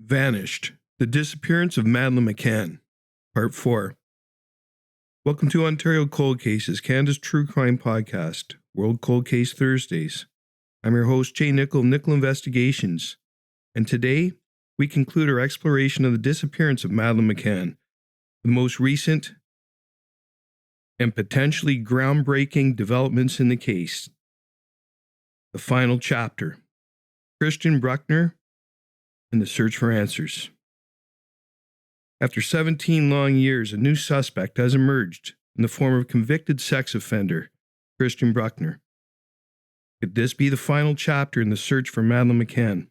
Vanished. The Disappearance of Madeleine McCann. Part 4. Welcome to Ontario Cold Cases, Canada's true crime podcast, World Cold Case Thursdays. I'm your host, Nicoll of Nicoll Investigations, and today we conclude our exploration of the disappearance of Madeleine McCann, the most recent and potentially groundbreaking developments in the case. The final chapter. Christian Brückner and the search for answers. After 17 long years, a new suspect has emerged in the form of convicted sex offender, Christian Brückner. Could this be the final chapter in the search for Madeleine McCann?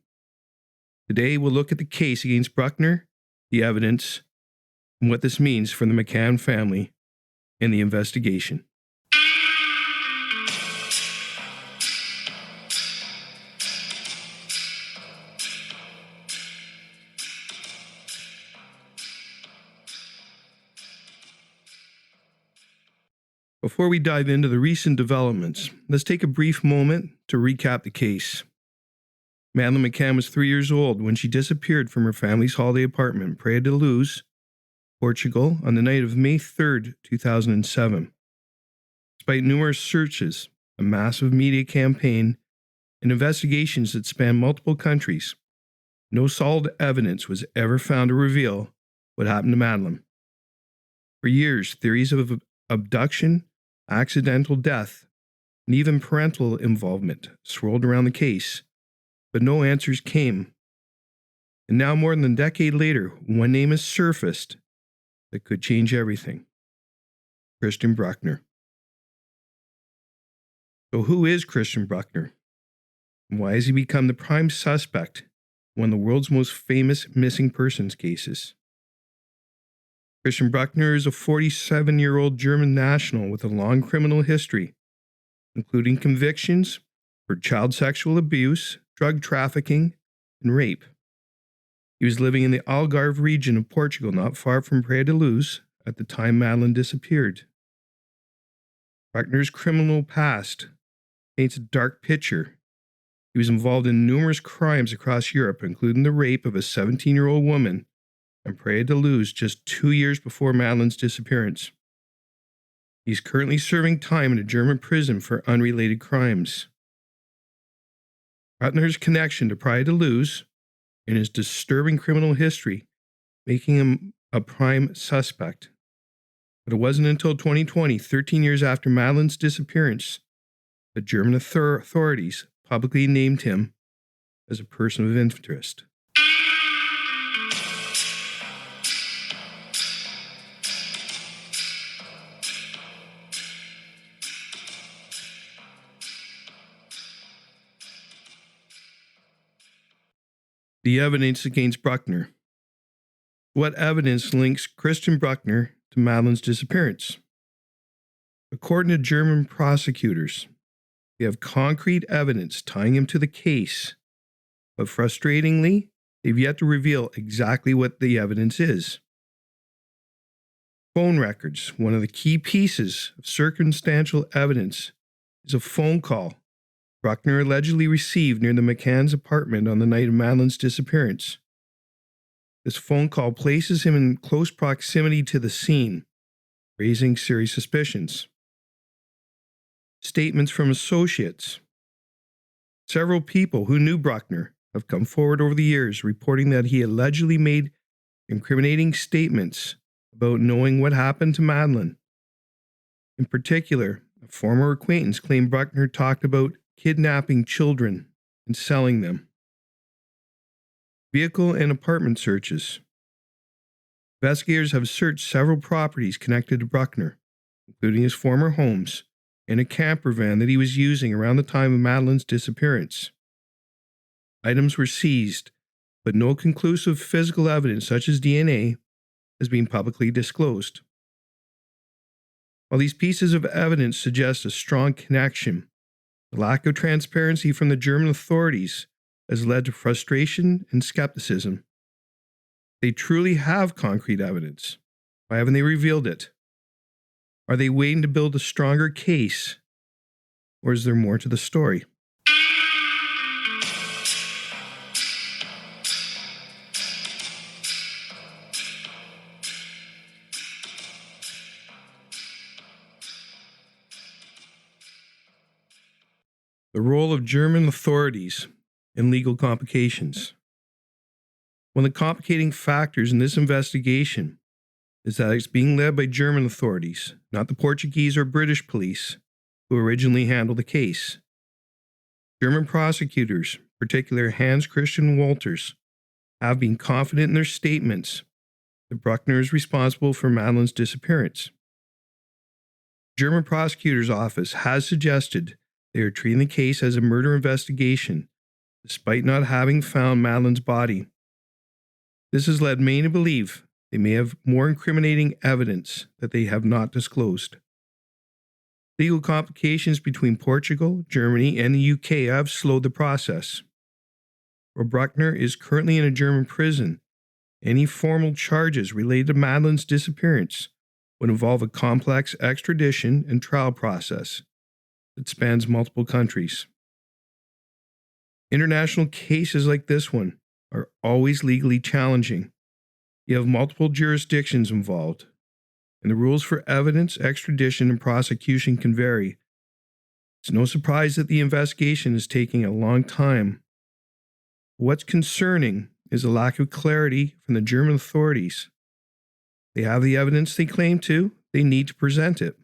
Today, we'll look at the case against Brückner, the evidence, and what this means for the McCann family and the investigation. Before we dive into the recent developments, let's take a brief moment to recap the case. Madeleine McCann was 3 years old when she disappeared from her family's holiday apartment in Praia da Luz, Portugal, on the night of May 3, 2007. Despite numerous searches, a massive media campaign, and investigations that spanned multiple countries, no solid evidence was ever found to reveal what happened to Madeleine. For years, theories of abduction, accidental death, and even parental involvement swirled around the case, but no answers came. And now, more than a decade later, one name has surfaced that could change everything: Christian Brückner. So who is Christian Brückner? And why has he become the prime suspect in one of the world's most famous missing persons cases? Christian Brückner is a 47-year-old German national with a long criminal history, including convictions for child sexual abuse, drug trafficking, and rape. He was living in the Algarve region of Portugal, not far from Praia da Luz, at the time Madeleine disappeared. Brückner's criminal past paints a dark picture. He was involved in numerous crimes across Europe, including the rape of a 17-year-old woman in Praia da Luz just 2 years before Madeleine's disappearance. He's currently serving time in a German prison for unrelated crimes. Brückner's connection to Praia da Luz and his disturbing criminal history making him a prime suspect. But it wasn't until 2020, 13 years after Madeleine's disappearance, that German authorities publicly named him as a person of interest. The evidence against Brückner. What evidence links Christian Brückner to Madeleine's disappearance? According to German prosecutors, they have concrete evidence tying him to the case, but frustratingly, they've yet to reveal exactly what the evidence is. Phone records. One of the key pieces of circumstantial evidence is a phone call Brückner allegedly received near the McCann's apartment on the night of Madeleine's disappearance. This phone call places him in close proximity to the scene, raising serious suspicions. Statements from associates. Several people who knew Brückner have come forward over the years reporting that he allegedly made incriminating statements about knowing what happened to Madeleine. In particular, a former acquaintance claimed Brückner talked about kidnapping children and selling them. Vehicle and apartment searches. Investigators have searched several properties connected to Brückner, including his former homes and a camper van that he was using around the time of Madeleine's disappearance. Items were seized, but no conclusive physical evidence such as DNA has been publicly disclosed. While these pieces of evidence suggest a strong connection, the lack of transparency from the German authorities has led to frustration and skepticism. They truly have concrete evidence. Why haven't they revealed it? Are they waiting to build a stronger case? Or is there more to the story? The role of German authorities in legal complications. One of the complicating factors in this investigation is that it's being led by German authorities, not the Portuguese or British police who originally handled the case. German prosecutors, particularly Hans Christian Wolters, have been confident in their statements that Brückner is responsible for Madeleine's disappearance. The German prosecutor's office has suggested they are treating the case as a murder investigation, despite not having found Madeleine's body. This has led many to believe they may have more incriminating evidence that they have not disclosed. Legal complications between Portugal, Germany, and the UK have slowed the process. While Brückner is currently in a German prison, any formal charges related to Madeleine's disappearance would involve a complex extradition and trial process that spans multiple countries. International cases like this one are always legally challenging. You have multiple jurisdictions involved, and the rules for evidence, extradition, and prosecution can vary. It's no surprise that the investigation is taking a long time. What's concerning is the lack of clarity from the German authorities. They have the evidence they claim to, they need to present it.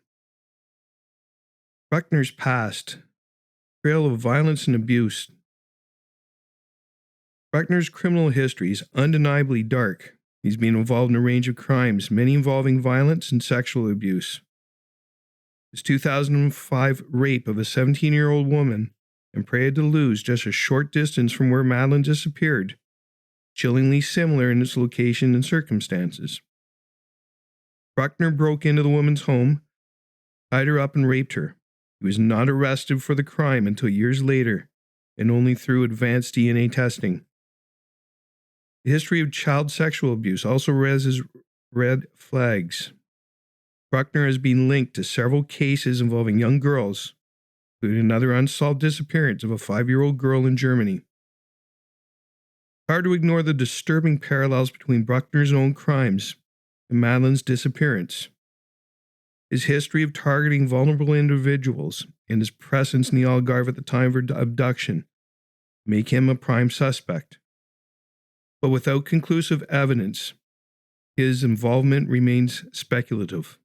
Brückner's past, trail of violence and abuse. Brückner's criminal history is undeniably dark. He's been involved in a range of crimes, many involving violence and sexual abuse. His 2005 rape of a 17-year-old woman in Praia de Luz, just a short distance from where Madeleine disappeared, chillingly similar in its location and circumstances. Brückner broke into the woman's home, tied her up, and raped her. He was not arrested for the crime until years later, and only through advanced DNA testing. The history of child sexual abuse also raises red flags. Brückner has been linked to several cases involving young girls, including another unsolved disappearance of a 5-year-old girl in Germany. Hard to ignore the disturbing parallels between Brückner's own crimes and Madeleine's disappearance. His history of targeting vulnerable individuals and his presence in the Algarve at the time of her abduction make him a prime suspect. But without conclusive evidence, his involvement remains speculative.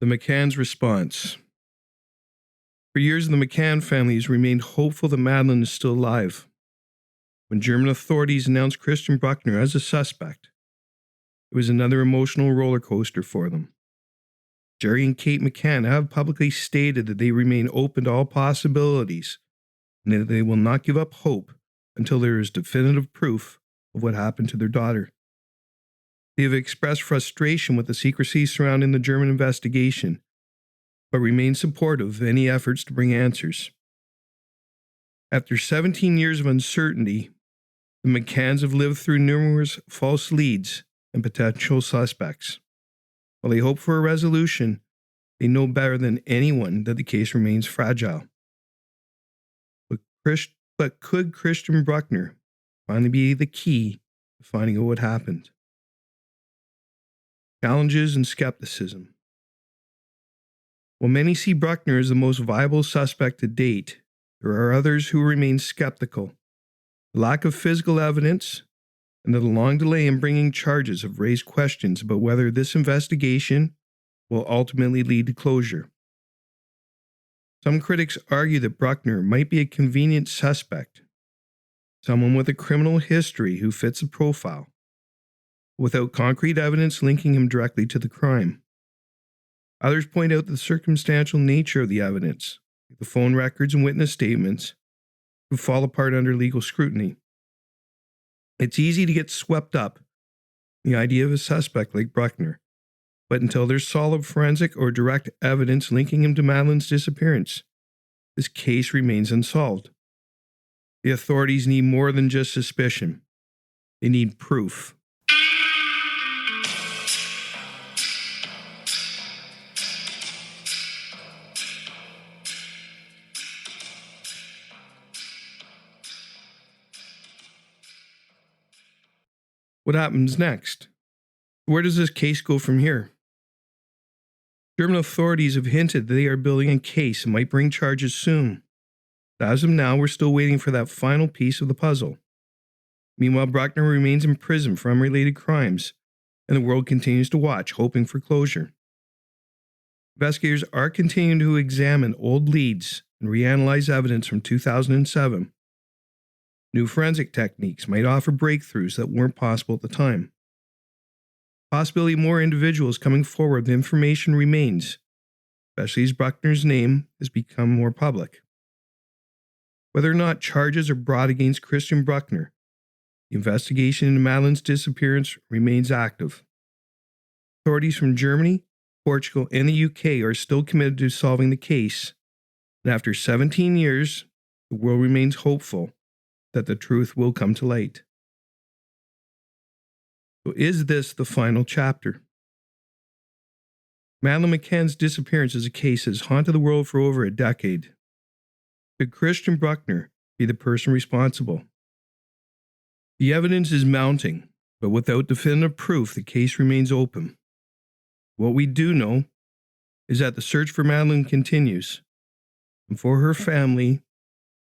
The McCann's response. For years, the McCann family has remained hopeful that Madeleine is still alive. When German authorities announced Christian Brückner as a suspect, it was another emotional roller coaster for them. Jerry and Kate McCann have publicly stated that they remain open to all possibilities and that they will not give up hope until there is definitive proof of what happened to their daughter. They have expressed frustration with the secrecy surrounding the German investigation, but remain supportive of any efforts to bring answers. After 17 years of uncertainty, the McCanns have lived through numerous false leads and potential suspects. While they hope for a resolution, they know better than anyone that the case remains fragile. But could Christian Brückner finally be the key to finding out what happened? Challenges and skepticism. While many see Brückner as the most viable suspect to date, there are others who remain skeptical. The lack of physical evidence and the long delay in bringing charges have raised questions about whether this investigation will ultimately lead to closure. Some critics argue that Brückner might be a convenient suspect, someone with a criminal history who fits the profile, without concrete evidence linking him directly to the crime. Others point out the circumstantial nature of the evidence, like the phone records and witness statements, could fall apart under legal scrutiny. It's easy to get swept up in the idea of a suspect like Brückner, but until there's solid forensic or direct evidence linking him to Madeleine's disappearance, this case remains unsolved. The authorities need more than just suspicion. They need proof. What happens next? Where does this case go from here? German authorities have hinted that they are building a case and might bring charges soon. But as of now, we're still waiting for that final piece of the puzzle. Meanwhile, Brückner remains in prison for unrelated crimes, and the world continues to watch, hoping for closure. Investigators are continuing to examine old leads and reanalyze evidence from 2007. New forensic techniques might offer breakthroughs that weren't possible at the time. Possibility of more individuals coming forward with information remains, especially as Brückner's name has become more public. Whether or not charges are brought against Christian Brückner, the investigation into Madeleine's disappearance remains active. Authorities from Germany, Portugal, and the UK are still committed to solving the case, and after 17 years, the world remains hopeful that the truth will come to light. So is this the final chapter? Madeleine McCann's disappearance is a case that has haunted the world for over a decade. Could Christian Brückner be the person responsible? The evidence is mounting, but without definitive proof, the case remains open. What we do know is that the search for Madeleine continues, and for her family,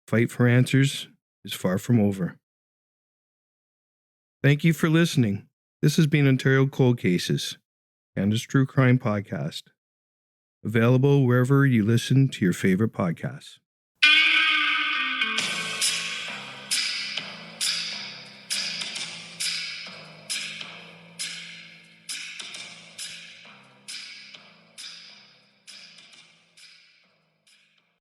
the fight for answers is far from over. Thank you for listening. This has been Ontario Cold Cases, Canada's True Crime Podcast, available wherever you listen to your favorite podcasts.